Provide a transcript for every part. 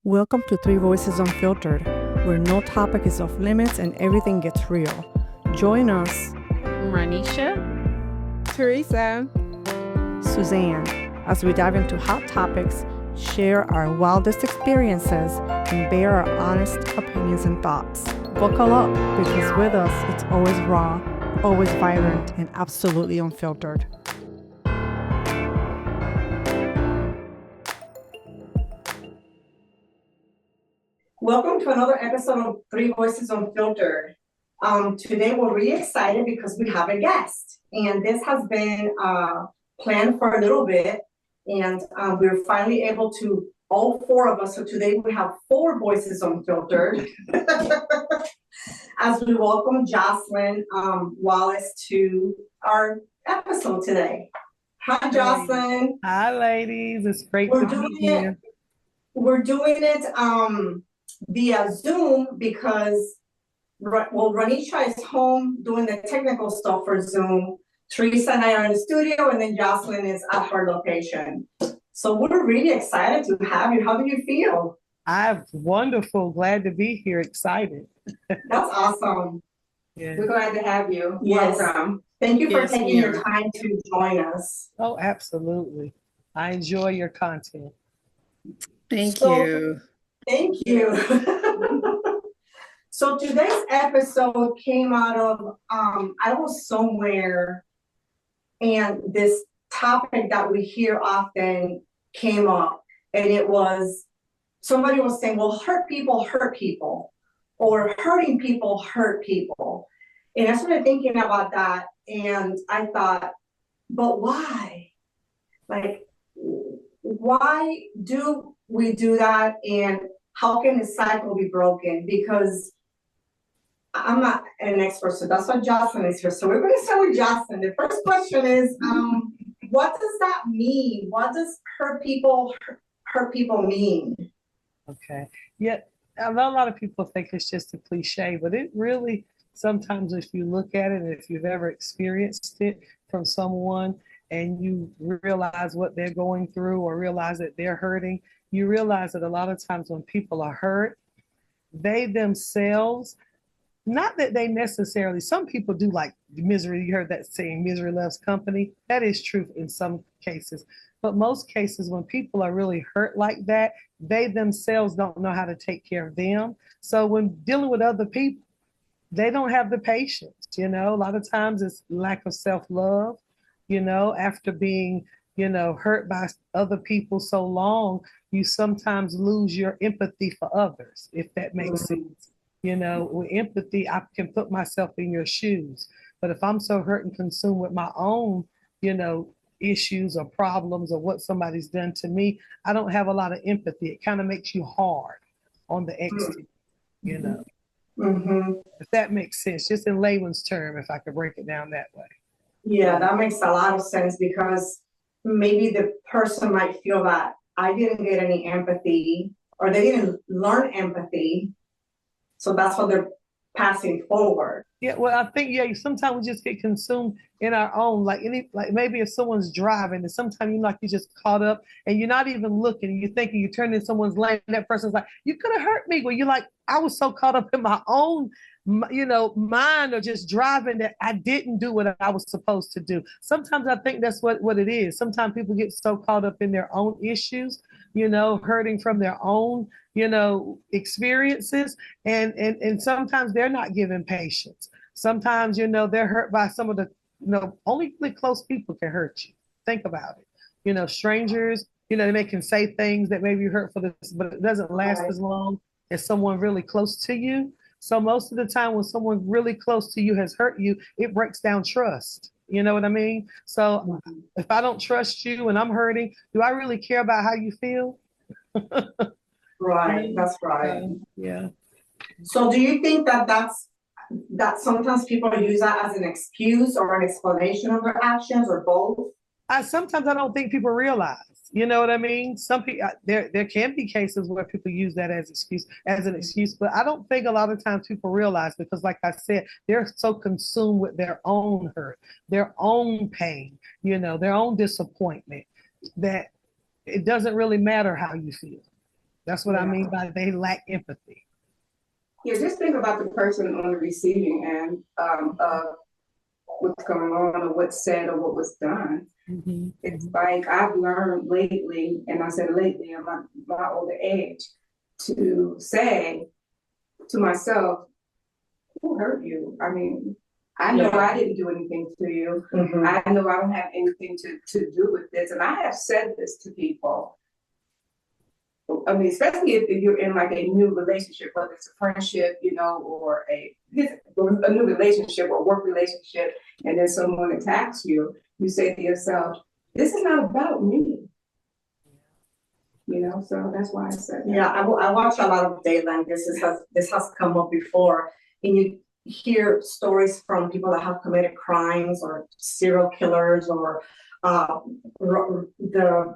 Welcome to Three Voices Unfiltered, where no topic is off limits and everything gets real. Join us, Ranisha, Teresa, Suzanne, as we dive into hot topics, share our wildest experiences, and bear our honest opinions and thoughts. Buckle up, because with us, it's always raw, always vibrant, and absolutely unfiltered. Welcome to another episode of Three Voices Unfiltered. Today we're really excited because we have a guest, and this has been planned for a little bit, and we're finally able to, all four of us, so today we have four Voices Unfiltered, as we welcome Jocelyn Wallace to our episode today. Hi, Jocelyn. Hi, ladies. It's great We're to doing be here. We're doing it via Zoom because, Ranisha is home doing the technical stuff for Zoom. Teresa and I are in the studio, and then Jocelyn is at her location. So we're really excited to have you. How do you feel? I'm wonderful. Glad to be here. Excited. That's awesome. Yeah. We're glad to have you. Yes. Welcome. Thank you for Yes, taking we your are. time to join us. Oh, absolutely. I enjoy your content. Thank So- you. Thank you. So today's episode came out of, I was somewhere and this topic that we hear often came up, and it was, somebody was saying, well, hurt people, or hurting people hurt people. And I started thinking about that, and I thought, but why? Like, why do we do that, and how can the cycle be broken? Because I'm not an expert, so that's why Jocelyn is here. So we're going to start with Jocelyn. The first question is, what does that mean? What does hurt people mean? Okay. Yeah. I know a lot of people think it's just a cliche, but it really, sometimes if you look at it, and if you've ever experienced it from someone and you realize what they're going through or realize that they're hurting, you realize that a lot of times when people are hurt, they themselves, not that they necessarily, some people do like misery. You heard that saying, misery loves company. That is true in some cases. But most cases, when people are really hurt like that, they themselves don't know how to take care of them. So when dealing with other people, they don't have the patience. A lot of times it's lack of self-love, after being, hurt by other people so long, you sometimes lose your empathy for others, if that makes sense. With empathy, I can put myself in your shoes. But if I'm so hurt and consumed with my own, issues or problems or what somebody's done to me, I don't have a lot of empathy. It kind of makes you hard on the exterior, If that makes sense, just in layman's term, if I could break it down that way. Yeah, that makes a lot of sense, because maybe the person might feel that I didn't get any empathy, or they didn't learn empathy. So that's what they're passing forward. Yeah, well, I think sometimes we just get consumed in our own, like maybe if someone's driving, and sometimes you're just caught up and you're not even looking, you're thinking, you turn in someone's lane, and that person's like, you could have hurt me. Well, you're like, I was so caught up in my own, mind, or just driving, that I didn't do what I was supposed to do. Sometimes I think that's what it is. Sometimes people get so caught up in their own issues, hurting from their own, experiences, and sometimes they're not given patience. Sometimes, they're hurt by some of the, only really close people can hurt you. Think about it. Strangers, they can say things that maybe hurt for this, but it doesn't last as long as someone really close to you. So most of the time when someone really close to you has hurt you, it breaks down trust. You know what I mean? So if I don't trust you and I'm hurting, do I really care about how you feel? Right, that's right. Yeah. So do you think that sometimes people use that as an excuse or an explanation of their actions, or both? Sometimes I don't think people realize, you know what I mean? Some people, there can be cases where people use that as an excuse, but I don't think a lot of times people realize, because like I said, they're so consumed with their own hurt, their own pain, their own disappointment, that it doesn't really matter how you feel. That's what I mean by they lack empathy. Yeah, just think about the person on the receiving end of what's going on or what's said or what was done. Mm-hmm. It's like I've learned lately, and I said lately in my older age, to say to myself, who hurt you? I mean, I know I didn't do anything to you. Mhm. I know I don't have anything to do with this. And I have said this to people. I mean, especially if you're in like a new relationship, whether it's a friendship, you know, or a new relationship or work relationship, and then someone attacks you, you say to yourself, this is not about me. You know, so that's why I said that. Yeah, I watch a lot of Dayland. This has come up before, and you hear stories from people that have committed crimes or serial killers or the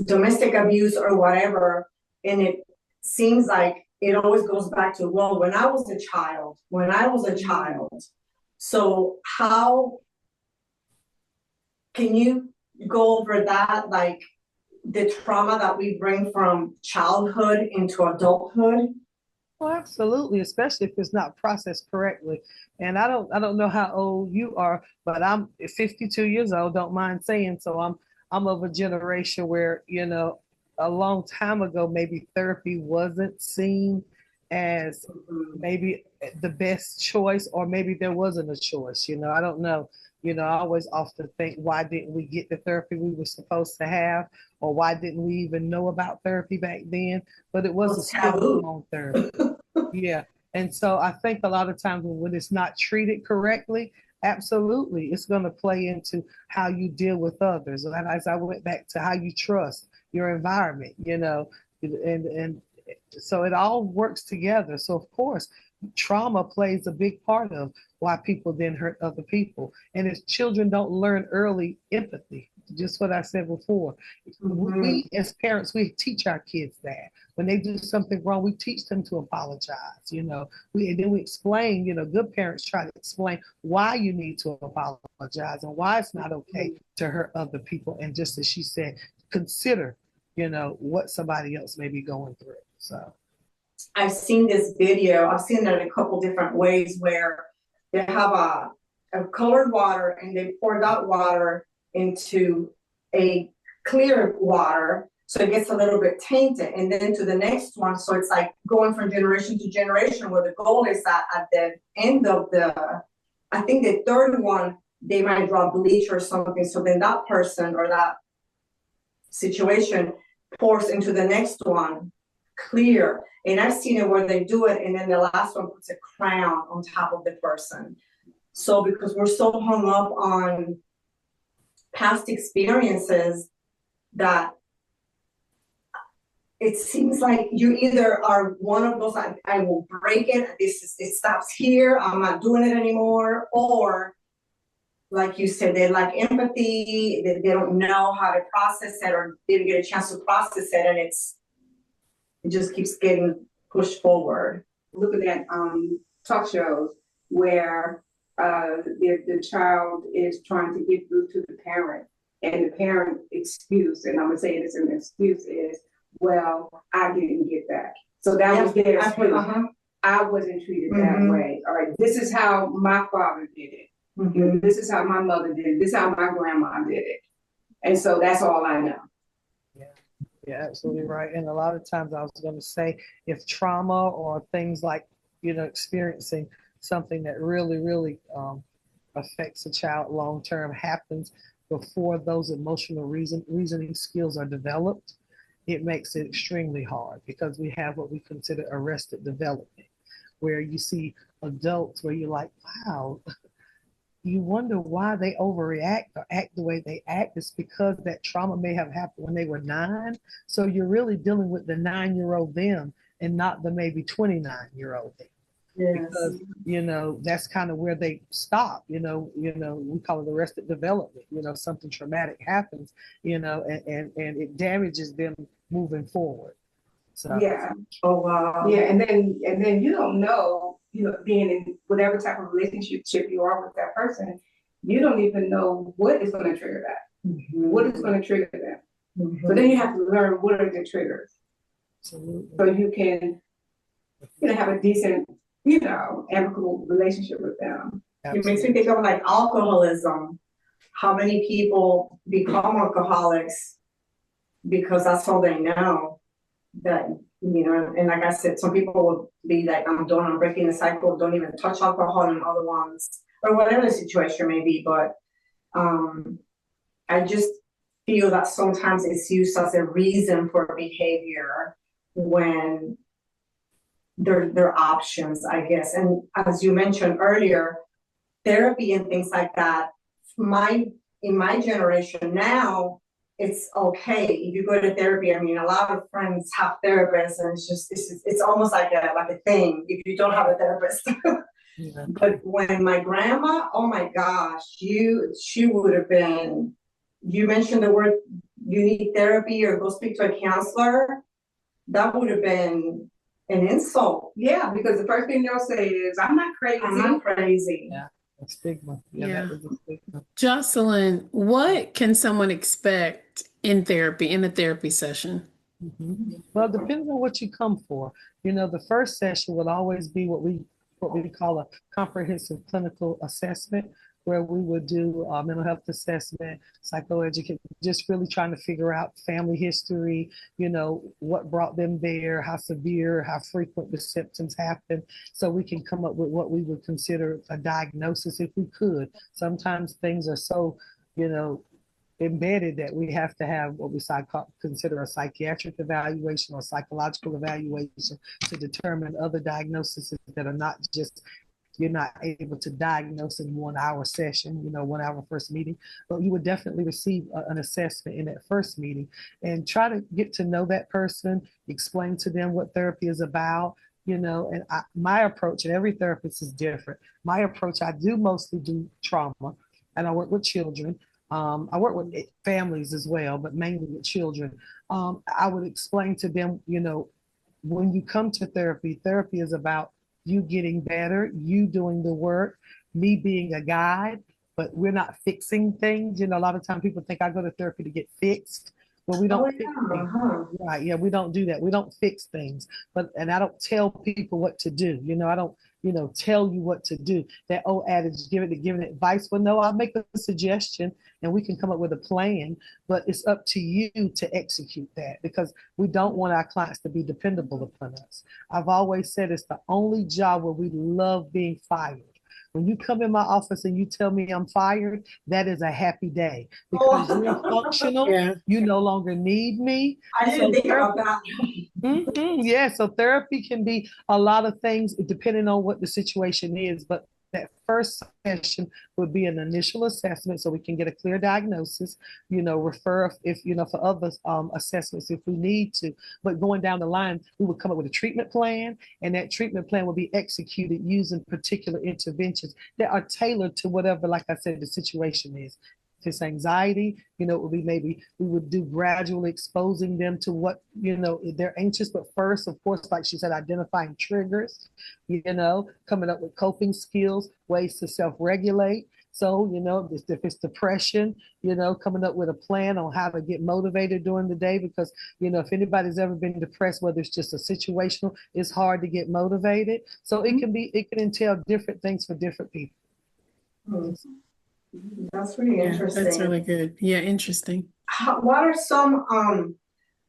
domestic abuse or whatever, and it seems like it always goes back to, well, when I was a child. So how can you go over that, like the trauma that we bring from childhood into adulthood? Well, absolutely, especially if it's not processed correctly. And I don't know how old you are, but I'm 52 years old, don't mind saying. So I'm of a generation where, you know, a long time ago, maybe therapy wasn't seen as maybe the best choice, or maybe there wasn't a choice, you know, I don't know. You know, I always often think, why didn't we get the therapy we were supposed to have? Or why didn't we even know about therapy back then? But it was a taboo on therapy. Yeah. And so I think a lot of times when it's not treated correctly, absolutely, it's going to play into how you deal with others. And as I went back to how you trust your environment, you know, and so it all works together. So of course, trauma plays a big part of why people then hurt other people. And if children don't learn early empathy, just what I said before, we as parents, we teach our kids that when they do something wrong, we teach them to apologize, you know, and then we explain, you know, good parents try to explain why you need to apologize and why it's not okay to hurt other people. And just as she said, consider, you know, what somebody else may be going through. So I've seen this video. I've seen it in a couple different ways where they have a colored water and they pour that water into a clear water, so it gets a little bit tainted, and then to the next one. So it's like going from generation to generation, where the goal is that at the end of I think the third one, they might draw bleach or something. So then that person or that situation pours into the next one clear. And I've seen it where they do it, and then the last one puts a crown on top of the person. So because we're so hung up on past experiences that it seems like you either are one of those, I will break it, it stops here, I'm not doing it anymore, or like you said, they lack empathy, they don't know how to process it, or didn't get a chance to process it, and it just keeps getting pushed forward. Looking at talk shows where the child is trying to get through to the parent, and the parent excuse, and I'm gonna say it's an excuse, is, well, I didn't get that. So that was their excuse. I wasn't treated that way. All right, this is how my father did it. You know, this is how my mother did it. This is how my grandma did it. And so that's all I know. Yeah, absolutely right. And a lot of times I was going to say, if trauma or things like, you know, experiencing something that really, really affects a child long-term happens before those emotional reasoning skills are developed, it makes it extremely hard, because we have what we consider arrested development, where you see adults where you're like, wow, you wonder why they overreact or act the way they act. It's because that trauma may have happened when they were 9. So you're really dealing with the 9-year-old them and not the maybe 29-year-old them. Yes. Because, you know, that's kind of where they stop, you know, we call it arrested development. You know, something traumatic happens, you know, and it damages them moving forward. So yeah. Oh wow. Yeah, and then you don't know, you know, being in whatever type of relationship you are with that person, you don't even know what is going to trigger that. What is going to trigger them. So then you have to learn what are the triggers. Absolutely. so you can, have a decent, amicable relationship with them. It makes me think of like alcoholism. How many people become alcoholics because that's all they know. That, and like I said, some people will be like, I'm breaking the cycle, don't even touch alcohol, and other ones, or whatever the situation may be. But I just feel that sometimes it's used as a reason for behavior when there are options, I guess. And as you mentioned earlier, therapy and things like that, in my generation now, it's okay if you go to therapy. I mean, a lot of friends have therapists, and it's almost like a thing if you don't have a therapist. Yeah. But when my grandma, oh my gosh, she would have been. You mentioned the word you need therapy or go speak to a counselor. That would have been an insult. Yeah, because the first thing they'll say is, "I'm not crazy." I'm not crazy. Yeah. A stigma. Yeah, Yeah. that is a stigma. Jocelyn, what can someone expect in therapy, in a therapy session? Well, depending on what you come for, the first session will always be what we call a comprehensive clinical assessment, where we would do a mental health assessment, psychoeducation, just really trying to figure out family history, what brought them there, how severe, how frequent the symptoms happen, so we can come up with what we would consider a diagnosis if we could. Sometimes things are so, embedded that we have to have what we consider a psychiatric evaluation or psychological evaluation to determine other diagnoses that are not just, you're not able to diagnose in 1 hour session, 1 hour first meeting, but you would definitely receive an assessment in that first meeting and try to get to know that person, explain to them what therapy is about, and my approach, and every therapist is different. My approach, I do mostly do trauma, and I work with children. I work with families as well, but mainly with children. I would explain to them, when you come to therapy, therapy is about you getting better, you doing the work, me being a guide, but we're not fixing things. A lot of times people think I go to therapy to get fixed. Well, we don't fix things. Right. Yeah, we don't do that. We don't fix things. And I don't tell people what to do. I don't, tell you what to do. That old adage, giving advice. Well, no, I'll make a suggestion and we can come up with a plan, but it's up to you to execute that, because we don't want our clients to be dependable upon us. I've always said it's the only job where we love being fired. When you come in my office and you tell me I'm fired, that is a happy day, because you're functional. Yeah. You no longer need me. I didn't think about that. Yeah, so therapy can be a lot of things depending on what the situation is, but that first session would be an initial assessment so we can get a clear diagnosis, refer if, for other assessments if we need to. But going down the line, we would come up with a treatment plan, and that treatment plan will be executed using particular interventions that are tailored to whatever, like I said, the situation is. If it's anxiety, it would be maybe we would do gradually exposing them to what, they're anxious, but first, of course, like she said, identifying triggers, coming up with coping skills, ways to self-regulate. So, if it's depression, coming up with a plan on how to get motivated during the day, because, if anybody's ever been depressed, whether it's just a situational, it's hard to get motivated. So it can entail different things for different people. That's really interesting. That's really good. Yeah, interesting. What are some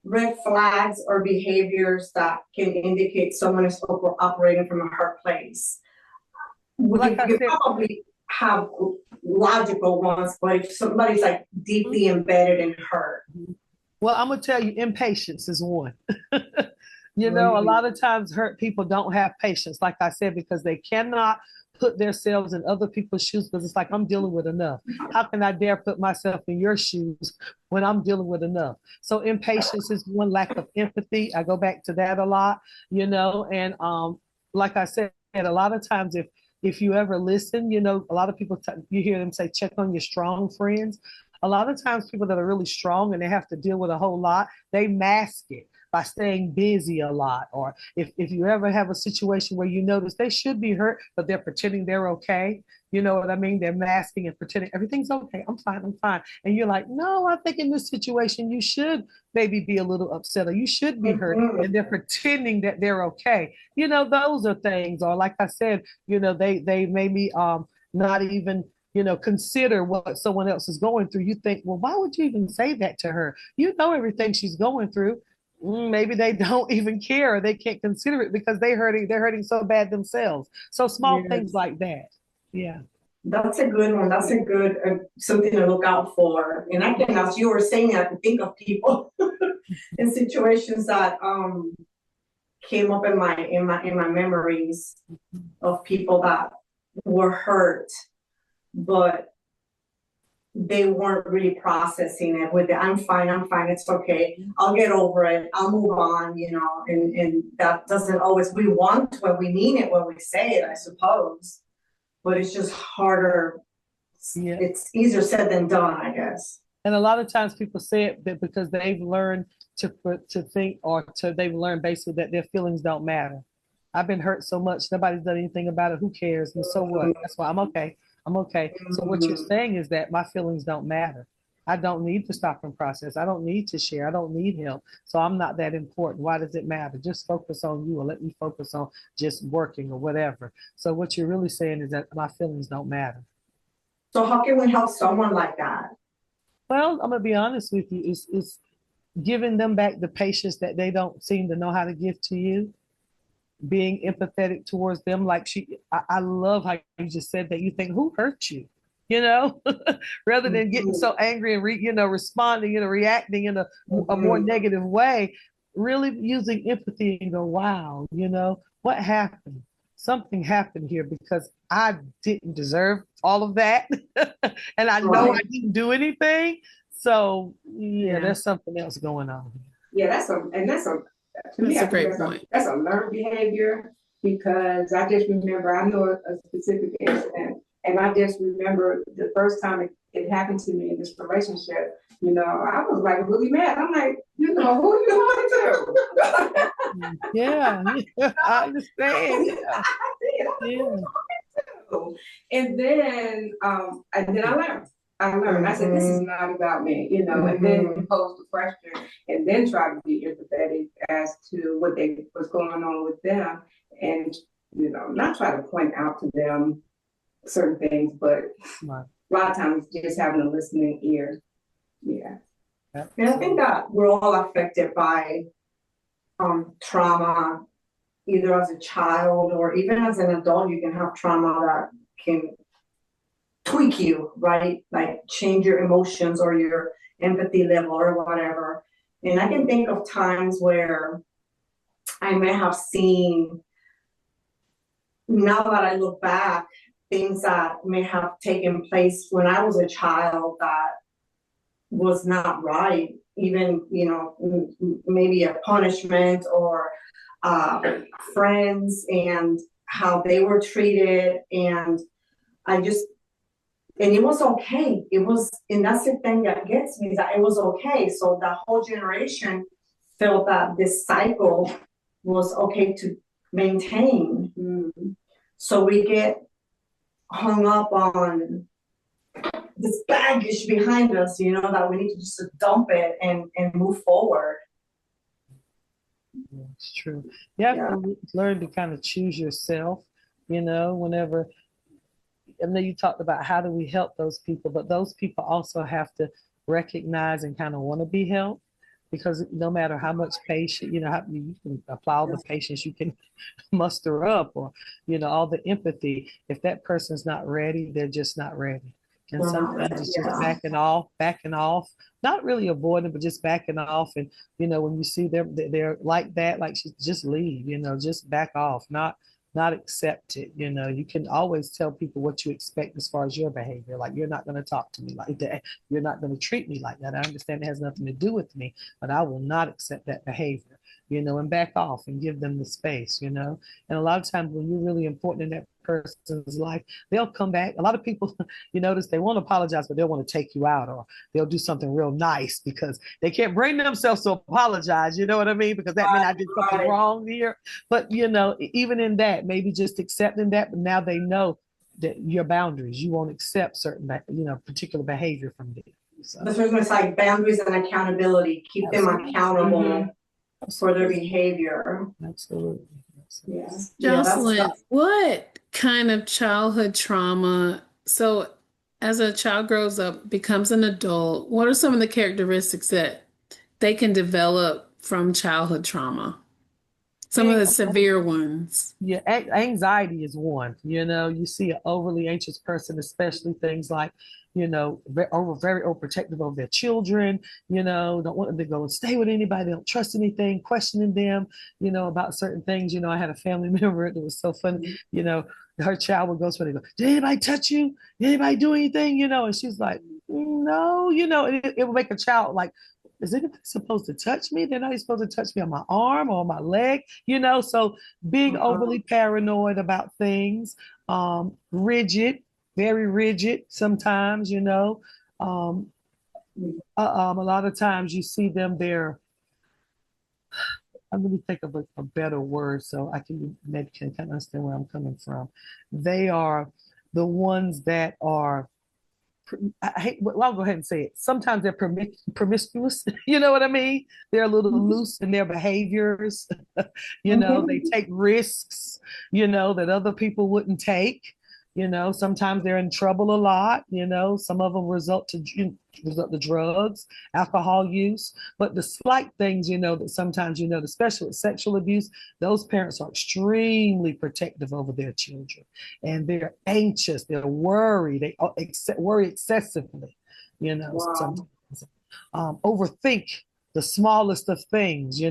red flags or behaviors that can indicate someone is operating from a hurt place? Like I You said, probably have logical ones, but if somebody's like deeply embedded in hurt. well, I'm gonna tell you, impatience is one. A lot of times hurt people don't have patience, like I said, because they cannot put themselves in other people's shoes, because it's like, I'm dealing with enough. How can I dare put myself in your shoes when I'm dealing with enough? So impatience is one, lack of empathy. I go back to that a lot, and like I said, a lot of times if you ever listen, a lot of people, you hear them say, check on your strong friends. A lot of times people that are really strong and they have to deal with a whole lot, they mask it by staying busy a lot, or if you ever have a situation where you notice they should be hurt, but they're pretending they're okay. You know what I mean? They're masking and pretending everything's okay. I'm fine. I'm fine. And you're like, no, I think in this situation, you should maybe be a little upset or you should be hurt. Mhm. And they're pretending that they're okay. You know, those are things. Or like I said, you know, they maybe not even, you know, consider what someone else is going through. You think, well, why would you even say that to her? You know everything she's going through. Maybe they don't even care or they can't consider it because they're hurting so bad themselves. So small things like that. Yeah. That's a good one. That's a good something to look out for. And I can, as you were saying, I can think of people in situations that came up in my memories of people that were hurt, but they weren't really processing it with the I'm fine, it's okay, I'll get over it, I'll move on, you know, and that doesn't always, we want when we mean it, when we say it, I suppose, but it's just harder. Yeah. It's easier said than done, I guess. And a lot of times people say it because they've learned to think, or they've learned basically that their feelings don't matter. I've been hurt so much, nobody's done anything about it. Who cares? And so what? That's why I'm okay. I'm okay. So what you're saying is that my feelings don't matter. I don't need to stop and process. I don't need to share. I don't need help. So I'm not that important. Why does it matter? Just focus on you, or let me focus on just working or whatever. So what you're really saying is that my feelings don't matter. So how can we help someone like that? Well, I'm gonna be honest with you. It's giving them back the patience that they don't seem to know how to give to you. Being empathetic towards them, like I love how you just said that. You think, who hurt you, you know, rather than getting so angry and responding, reacting in a more negative way. Really using empathy and go, wow, what happened? Something happened here because I didn't deserve all of that, and I know I didn't do anything. So yeah, there's something else going on. Yeah, that's a great point. That's a learned behavior, because I just remember, I know a specific incident, and I just remember the first time it happened to me in this relationship. I was like really mad. I'm like, who you want to? Yeah, I understand. Yeah. And then I learned. I said, this is not about me, and then pose the question and then try to be empathetic as to what's going on with them, and, not try to point out to them certain things, but a lot of times just having a listening ear. Yeah. And I think that we're all affected by trauma, either as a child or even as an adult. You can have trauma that can tweak you, right? Like change your emotions or your empathy level or whatever. And I can think of times where I may have seen, now that I look back, things that may have taken place when I was a child that was not right. Even, maybe a punishment or friends and how they were treated. And it was okay. And that's the thing that gets me, is that it was okay. So the whole generation felt that this cycle was okay to maintain. So we get hung up on this baggage behind us, that we need to just dump it and move forward. Yeah, it's true. You have to learn to kind of choose yourself, whenever. I know you talked about how do we help those people, but those people also have to recognize and kind of want to be helped, because no matter how much patience, you can apply all the patience you can muster up, or, all the empathy. If that person's not ready, they're just not ready. And sometimes it's just backing off, not really avoiding, but just backing off. And, when you see them, they're like that, like just leave, just back off, not accept it. You can always tell people what you expect as far as your behavior. Like, you're not going to talk to me like that. You're not going to treat me like that. I understand it has nothing to do with me, but I will not accept that behavior, and back off and give them the space, And a lot of times when you're really important in that person's life, they'll come back. A lot of people, you notice, they won't apologize, but they'll want to take you out, or they'll do something real nice because they can't bring themselves to apologize. You know what I mean? Because that means I did something wrong here. But, even in that, maybe just accepting that, but now they know that your boundaries, you won't accept certain, particular behavior from them. So. That's what it's like, boundaries and accountability. Keep them accountable for their behavior. Absolutely. Yes. Jocelyn, what kind of childhood trauma? So, as a child grows up, becomes an adult, what are some of the characteristics that they can develop from childhood trauma? Some of the severe ones. Yeah, anxiety is one. You see an overly anxious person, especially things like, very overprotective of their children, don't want them to go and stay with anybody. They don't trust anything, questioning them, about certain things. I had a family member that was so funny, her child would go to her and go, did anybody touch you? Did anybody do anything? And she's like, no, it would make a child like, is anybody supposed to touch me? They're not even supposed to touch me on my arm or on my leg, so being overly paranoid about things, rigid, very rigid sometimes, a lot of times you see them there. I'm going to think of a better word so I can maybe kind of understand where I'm coming from. They are the ones that are, I'll go ahead and say it. Sometimes they're promiscuous. You know what I mean? They're a little loose in their behaviors. They take risks, that other people wouldn't take. Sometimes they're in trouble a lot. Some of them result to drugs, alcohol use. But the slight things, that sometimes, especially with sexual abuse, those parents are extremely protective over their children. And they're anxious, they're worried, they worry excessively, sometimes. Overthink the smallest of things,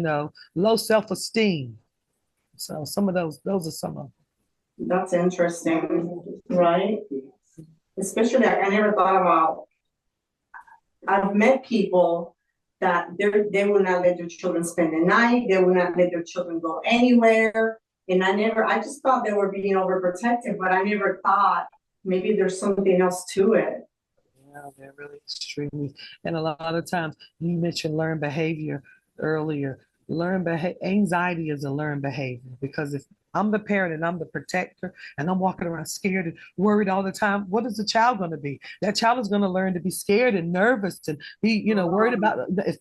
low self-esteem. So some of those are some of them. That's interesting, right? Especially, I never thought about, I've met people that they will not let their children spend the night, they will not let their children go anywhere. And I just thought they were being overprotective, but I never thought maybe there's something else to it. Yeah, they're really extremely, and a lot of times you mentioned learned behavior earlier. Anxiety is a learned behavior, because if I'm the parent and I'm the protector and I'm walking around scared and worried all the time, what is the child going to be? That child is going to learn to be scared and nervous and be, worried about if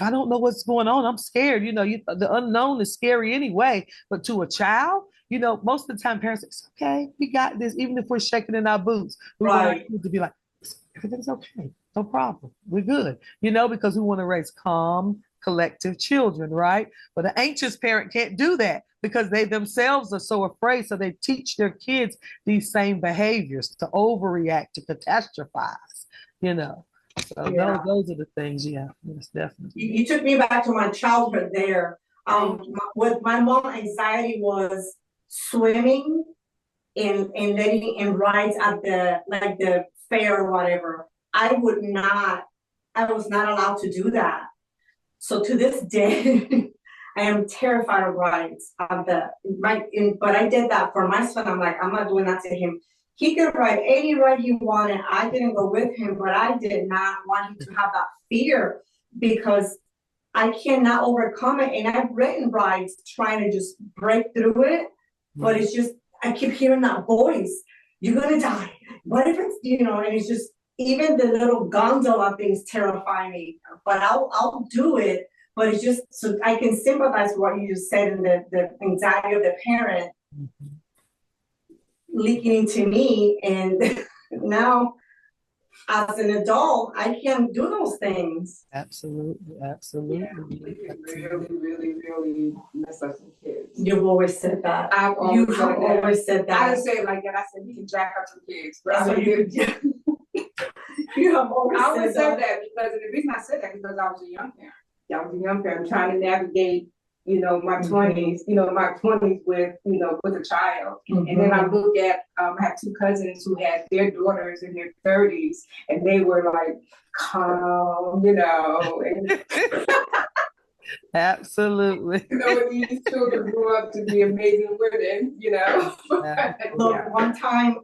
I don't know what's going on, I'm scared. The unknown is scary anyway. But to a child, most of the time parents say, it's okay, we got this. Even if we're shaking in our boots, we want to be like, everything's okay, no problem, we're good. Because we want to raise calm, collective children, right? But an anxious parent can't do that because they themselves are so afraid. So they teach their kids these same behaviors, to overreact, to catastrophize, So those are the things, yes, definitely. You took me back to my childhood there. What my mom anxiety was swimming and letting in rides at the fair or whatever. I was not allowed to do that. So to this day, I am terrified of rides. But I did that for my son. I'm like, I'm not doing that to him. He could ride any ride he wanted. I didn't go with him, but I did not want him to have that fear, because I cannot overcome it. And I've ridden rides trying to just break through it, but it's just, I keep hearing that voice. You're gonna die. What if it's, and it's just, even the little gondola things terrify me, but I'll do it. But it's just, so I can sympathize with what you just said, and the anxiety of the parent leaking into me. And now, as an adult, I can't do those things. Absolutely. Yeah, really mess up some kids. You've always said that. I've always said that. I didn't say it like that. I said you can jack up some kids. But You have always I always said that because the reason I said that is because I was a young parent. I was a young parent trying to navigate, my 20s, with a child. Mm-hmm. And then I look at, I have two cousins who had their daughters in their 30s, and they were like, calm, and Absolutely. You know, these children grew up to be amazing women, you know. Look, one time,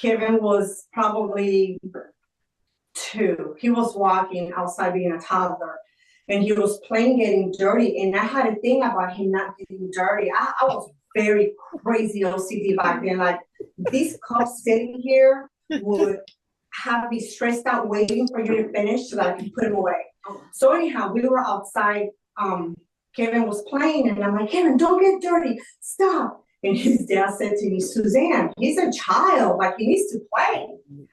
Kevin was probably 2. He was walking outside being a toddler, and he was playing getting dirty. And I had a thing about him not getting dirty. I was very crazy OCD back then. Like, these cups sitting here would have me stressed out waiting for you to finish so that I can put them away. So anyhow, we were outside. Kevin was playing, and I'm like, Kevin, don't get dirty. Stop. And his dad said to me, Suzanne, he's a child. Like, he needs to play.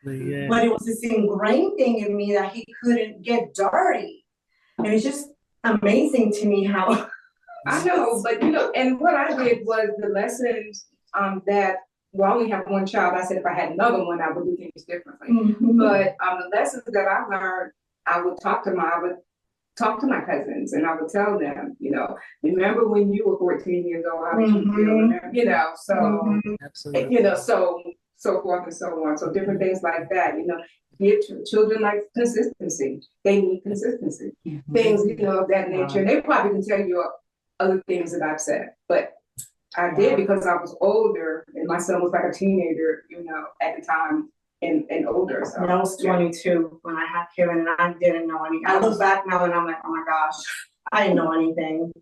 Yeah. But it was this ingrained thing in me that he couldn't get dirty. And it's just amazing to me how. I know, but you know, and what I did was the lessons that, well, I only have one child. I said if I had another one, I would do things differently. But the lessons that I learned, I would talk to my cousins, and I would tell them, you know, remember when you were 14 years old, how did you feel? You know, so Absolutely. you know, so forth and so on. So different things like that, you know. Give children like consistency. They need consistency. Things, you know, of that nature. And they probably can tell you other things that I've said, but I did because I was older, and my son was like a teenager, you know, at the time, and older. So I was 22 when I had Kevin, and I didn't know anything. I look back now and I'm like, oh my gosh, I didn't know anything.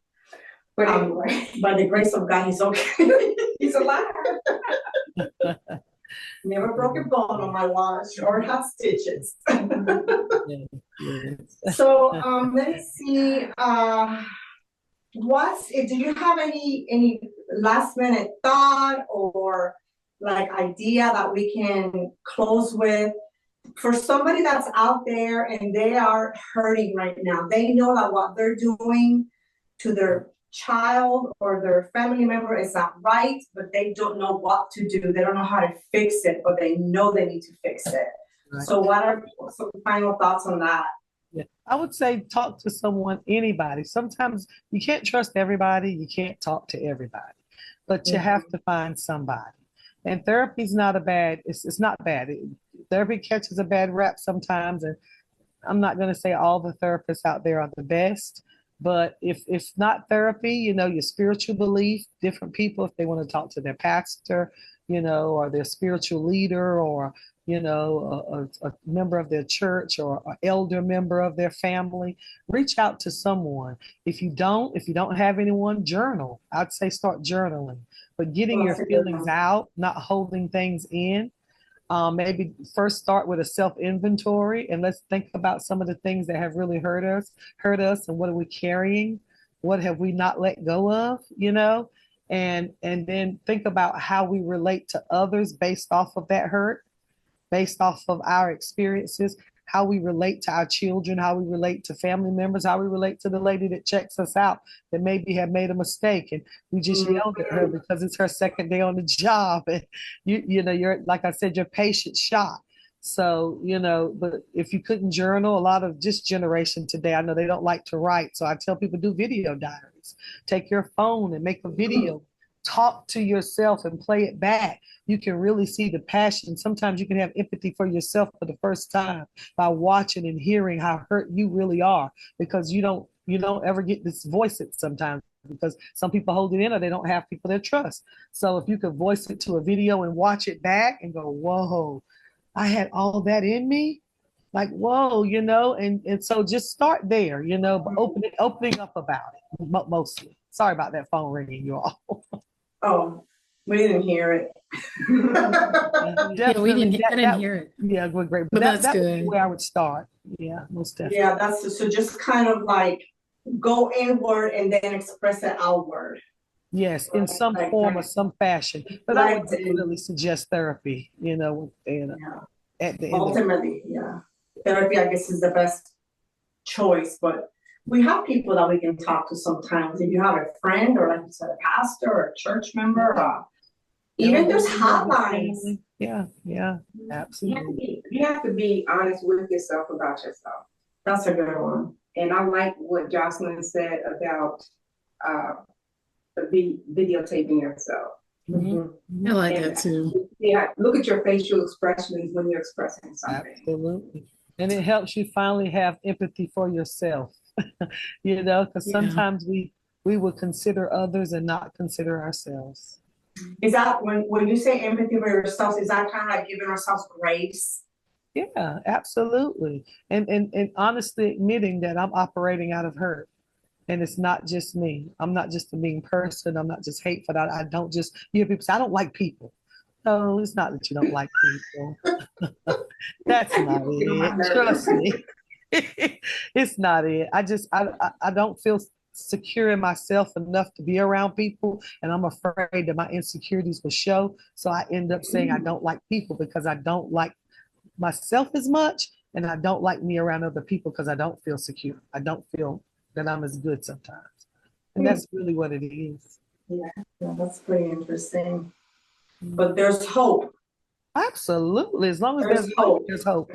But anyway, by the grace of God, he's okay. he's alive. Never broke a bone on my watch or had stitches. So let me see. Do you have any last minute thought or like idea that we can close with for somebody that's out there and they are hurting right now? They know that what they're doing to their child or their family member is not right, but they don't know what to do. They don't know how to fix it, but they know they need to fix it. Right. So what are some final thoughts on that? Yeah, I would say talk to someone, anybody. Sometimes you can't trust everybody. You can't talk to everybody, but you have to find somebody. And therapy is not it's not bad. Therapy catches a bad rap sometimes. And I'm not going to say all the therapists out there are the best, but if not therapy, you know, your spiritual belief, different people, if they want to talk to their pastor, you know, or their spiritual leader, or you know, a member of their church or an elder member of their family, reach out to someone. If you don't have anyone, journal. I'd say start journaling, but getting your feelings out, not holding things in. Maybe first start with a self-inventory, and let's think about some of the things that have really hurt us, and what are we carrying? What have we not let go of, you know? And then think about how we relate to others based off of that hurt, based off of our experiences, how we relate to our children, how we relate to family members, how we relate to the lady that checks us out that maybe have made a mistake and we just yelled at her because it's her second day on the job. And you know, you're, like I said, your patience shot. So, you know, but if you couldn't journal, a lot of this generation today, I know they don't like to write. So I tell people, do video diaries. Take your phone and make a video. Talk to yourself and play it back. You can really see the passion. Sometimes you can have empathy for yourself for the first time by watching and hearing how hurt you really are, because you don't ever get this voice it sometimes, because some people hold it in or they don't have people they trust. So if you could voice it to a video and watch it back and go, whoa, I had all that in me. Like, whoa, you know, and so just start there, you know, but opening up about it mostly. Sorry about that phone ringing, you all. Oh, we didn't hear it. Yeah, I didn't hear it. Yeah, good, great. But that's that good. would be where I would start. Yeah, most definitely. Yeah, so just kind of like go inward and then express it outward. Yes, in some form or some fashion. But I would definitely suggest therapy, you know, at the end ultimately, therapy, I guess, is the best choice, but we have people that we can talk to sometimes. If you have a friend, or like you said, a pastor or a church member, even there's hotlines. Yeah, absolutely. You have to be honest with yourself about yourself. That's a good one. And I like what Jocelyn said about videotaping yourself. I like that too. Yeah, look at your facial expressions when you're expressing something. Absolutely. And it helps you finally have empathy for yourself. because Yeah. sometimes we will consider others and not consider ourselves. Is that when you say empathy for yourselves, is that kind of like giving ourselves grace? Yeah, absolutely. And honestly admitting that I'm operating out of hurt. And it's not just me. I'm not just a mean person. I'm not just hateful. I don't just, you hear people say, I don't like people. No, it's not that you don't like people. That's not You don't it. have nerve. Trust me. It's not it. I don't feel secure in myself enough to be around people. And I'm afraid that my insecurities will show. So I end up saying I don't like people because I don't like myself as much. And I don't like me around other people because I don't feel secure. I don't feel that I'm as good sometimes. And that's really what it is. Yeah, that's pretty interesting. But there's hope. Absolutely. As long as There's there's life, hope. there's hope.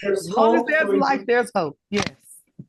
There's As long as hope. there's life, there's hope. Yes.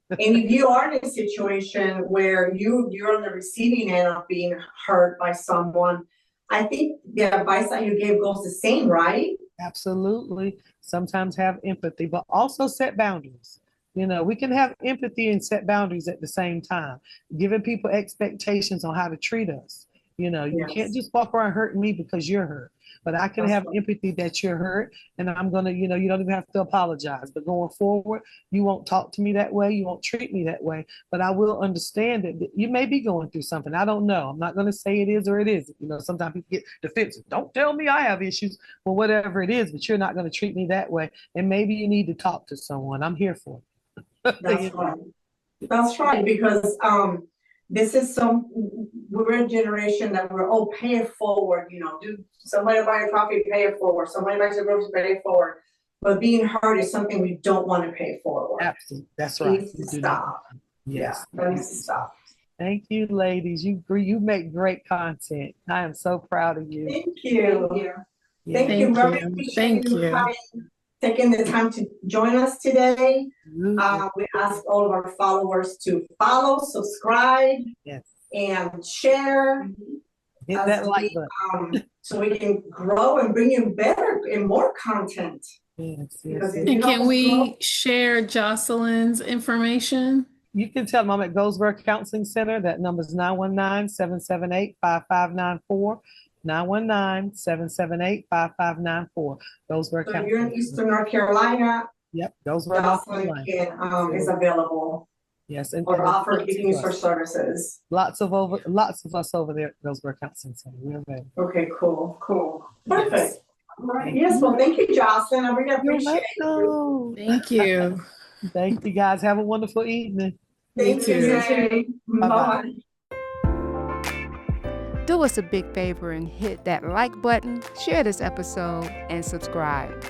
And if you are in a situation where you're on the receiving end of being hurt by someone, I think the advice that you gave goes the same, right? Absolutely. Sometimes have empathy, but also set boundaries. We can have empathy and set boundaries at the same time, giving people expectations on how to treat us. You Yes. can't just walk around hurting me because you're hurt, but I can That's have right. empathy that you're hurt, and I'm gonna, you don't even have to apologize. But going forward, you won't talk to me that way, you won't treat me that way, but I will understand that you may be going through something. I don't know. I'm not gonna say it is or it isn't. Sometimes people get defensive. Don't tell me I have issues. Well, whatever it is, but you're not gonna treat me that way, and maybe you need to talk to someone. I'm here for it. That's right. That's right, because this is we're a generation that we're pay it forward, do somebody buy a coffee, pay it forward, somebody buys a groceries, pay it forward. But being hurt is something we don't want to pay forward. Absolutely. That's It right. needs to You do stop. not. Yes. Yeah, that needs to stop. Thank you, ladies. You make great content. I am so proud of you. Thank you. Yeah. Thank you. Really you. appreciate Thank you you. taking the time to join us today. Absolutely. We ask all of our followers to follow, subscribe, Yes. and share. Hit that like button. So we can grow and bring you better and more content. Yes, Because yes. if you And can don't we grow- share Jocelyn's information? You can tell them I'm at Goldsboro Counseling Center. That number is 919-778-5594. 919-778-5594. Goldsboro So if Counseling you're in Center. Eastern North Carolina, Yep, Goldsboro, North Jocelyn Carolina. is available Yes, or offer giving her services. lots of us over there at Goldsboro Counseling Center. We're ready. Okay, cool. Perfect. Yes. All right. Yes, well, thank you, Jocelyn. I really appreciate it. welcome. Thank you. Thank you, guys. Have a wonderful evening. Thank you. too. You too. Bye-bye. Bye. Do us a big favor and hit that like button, share this episode, and subscribe.